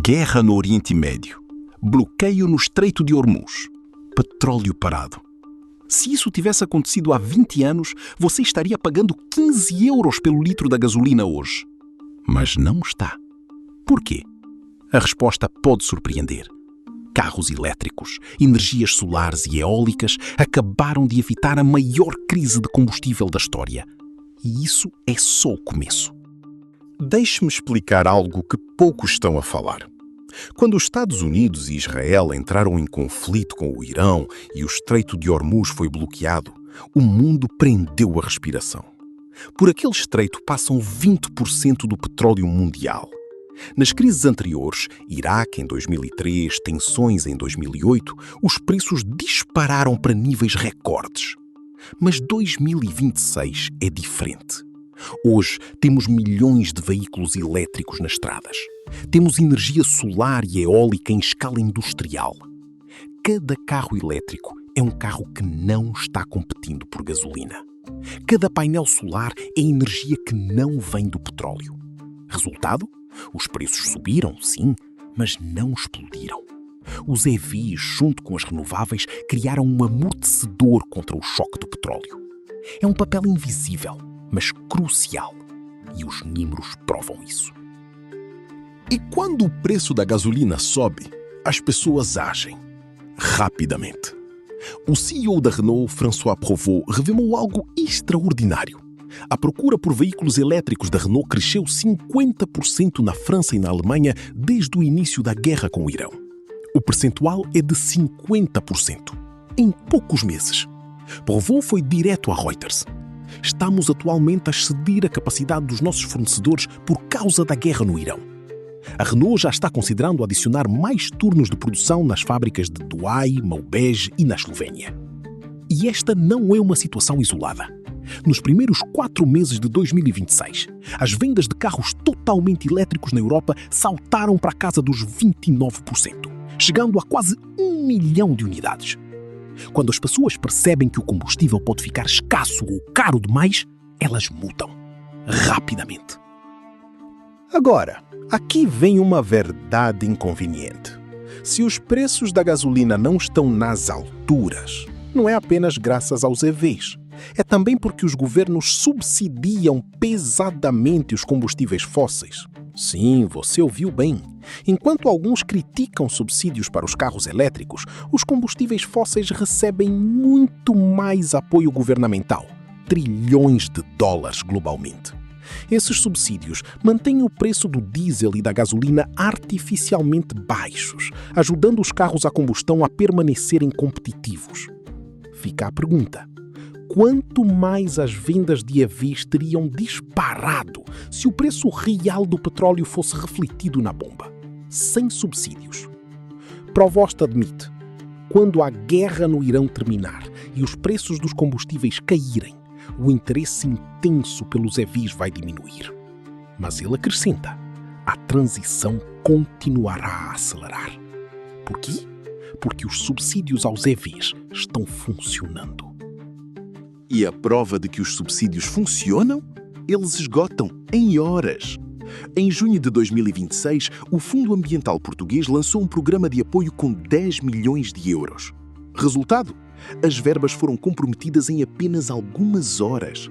Guerra no Oriente Médio, bloqueio no Estreito de Hormuz, petróleo parado. Se isso tivesse acontecido há 20 anos, você estaria pagando 15 euros pelo litro da gasolina hoje. Mas não está. Por quê? A resposta pode surpreender. Carros elétricos, energias solares e eólicas acabaram de evitar a maior crise de combustível da história. E isso é só o começo. Deixe-me explicar algo que poucos estão a falar. Quando os Estados Unidos e Israel entraram em conflito com o Irão e o Estreito de Hormuz foi bloqueado, o mundo prendeu a respiração. Por aquele estreito passam 20% do petróleo mundial. Nas crises anteriores, Iraque em 2003, tensões em 2008, os preços dispararam para níveis recordes. Mas 2026 é diferente. Hoje temos milhões de veículos elétricos nas estradas. Temos energia solar e eólica em escala industrial. Cada carro elétrico é um carro que não está competindo por gasolina. Cada painel solar é energia que não vem do petróleo. Resultado? Os preços subiram, sim, mas não explodiram. Os EVs, junto com as renováveis, criaram um amortecedor contra o choque do petróleo. É um papel invisível, mas crucial. E os números provam isso. E quando o preço da gasolina sobe, as pessoas agem rapidamente. O CEO da Renault, François Provost, revelou algo extraordinário. A procura por veículos elétricos da Renault cresceu 50% na França e na Alemanha desde o início da guerra com o Irão. O percentual é de 50%, em poucos meses. Provost foi direto a Reuters. Estamos atualmente a exceder a capacidade dos nossos fornecedores por causa da guerra no Irão. A Renault já está considerando adicionar mais turnos de produção nas fábricas de Douai, Maubeuge e na Eslovénia. E esta não é uma situação isolada. Nos primeiros 4 meses de 2026, as vendas de carros totalmente elétricos na Europa saltaram para a casa dos 29%, chegando a quase 1 milhão de unidades. Quando as pessoas percebem que o combustível pode ficar escasso ou caro demais, elas mudam rapidamente. Agora, aqui vem uma verdade inconveniente. Se os preços da gasolina não estão nas alturas, não é apenas graças aos EVs. É também porque os governos subsidiam pesadamente os combustíveis fósseis. Sim, você ouviu bem. Enquanto alguns criticam subsídios para os carros elétricos, os combustíveis fósseis recebem muito mais apoio governamental, trilhões de dólares globalmente. Esses subsídios mantêm o preço do diesel e da gasolina artificialmente baixos, ajudando os carros a combustão a permanecerem competitivos. Fica a pergunta: quanto mais as vendas de EVs teriam disparado se o preço real do petróleo fosse refletido na bomba, sem subsídios? Provost admite: quando a guerra no Irão terminar e os preços dos combustíveis caírem, o interesse intenso pelos EVs vai diminuir. Mas ele acrescenta: a transição continuará a acelerar. Por quê? Porque os subsídios aos EVs estão funcionando. E a prova de que os subsídios funcionam? Eles esgotam em horas. Em junho de 2026, o Fundo Ambiental Português lançou um programa de apoio com 10 milhões de euros. Resultado? As verbas foram comprometidas em apenas algumas horas.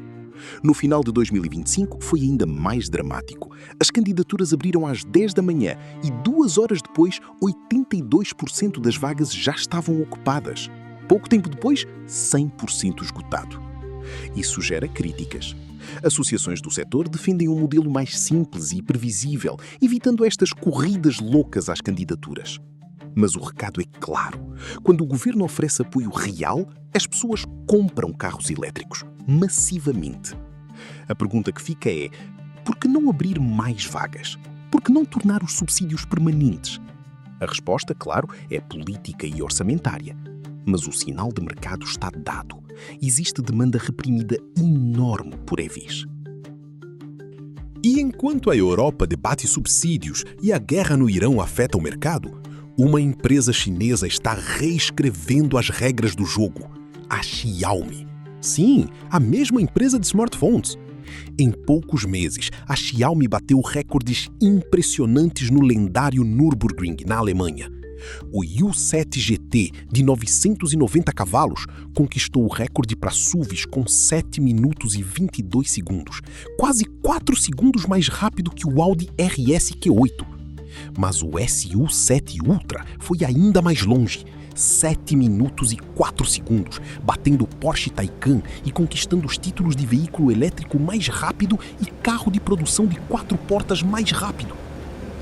No final de 2025, foi ainda mais dramático. As candidaturas abriram às 10 da manhã e 2 horas depois, 82% das vagas já estavam ocupadas. Pouco tempo depois, 100% esgotado. Isso gera críticas. Associações do setor defendem um modelo mais simples e previsível, evitando estas corridas loucas às candidaturas. Mas o recado é claro. Quando o governo oferece apoio real, as pessoas compram carros elétricos, massivamente. A pergunta que fica é: por que não abrir mais vagas? Por que não tornar os subsídios permanentes? A resposta, claro, é política e orçamentária. Mas o sinal de mercado está dado. Existe demanda reprimida enorme por EVs. E enquanto a Europa debate subsídios e a guerra no Irão afeta o mercado, uma empresa chinesa está reescrevendo as regras do jogo: a Xiaomi. Sim, a mesma empresa de smartphones. Em poucos meses, a Xiaomi bateu recordes impressionantes no lendário Nürburgring, na Alemanha. O U7 GT, de 990 cavalos, conquistou o recorde para SUVs com 7 minutos e 22 segundos, quase 4 segundos mais rápido que o Audi RS Q8. Mas o SU7 Ultra foi ainda mais longe, 7 minutos e 4 segundos, batendo o Porsche Taycan e conquistando os títulos de veículo elétrico mais rápido e carro de produção de 4 portas mais rápido.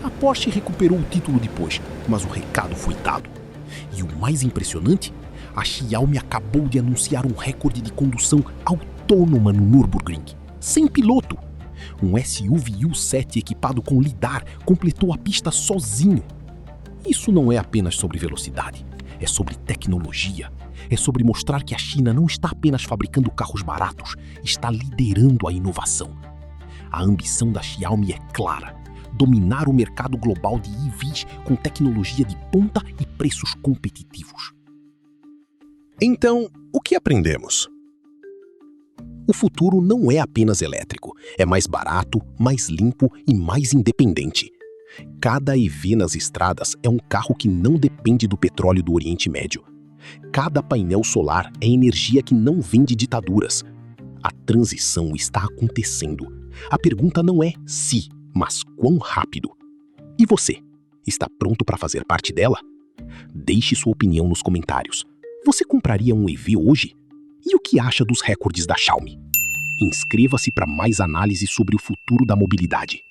A Porsche recuperou o título depois, mas o recado foi dado. E o mais impressionante, a Xiaomi acabou de anunciar um recorde de condução autônoma no Nürburgring, sem piloto. Um SUV U7 equipado com lidar completou a pista sozinho. Isso não é apenas sobre velocidade, é sobre tecnologia. É sobre mostrar que a China não está apenas fabricando carros baratos, está liderando a inovação. A ambição da Xiaomi é clara: dominar o mercado global de EVs com tecnologia de ponta e preços competitivos. Então, o que aprendemos? O futuro não é apenas elétrico, é mais barato, mais limpo e mais independente. Cada EV nas estradas é um carro que não depende do petróleo do Oriente Médio. Cada painel solar é energia que não vem de ditaduras. A transição está acontecendo. A pergunta não é se, mas quão rápido. E você, está pronto para fazer parte dela? Deixe sua opinião nos comentários. Você compraria um EV hoje? E o que acha dos recordes da Xiaomi? Inscreva-se para mais análises sobre o futuro da mobilidade.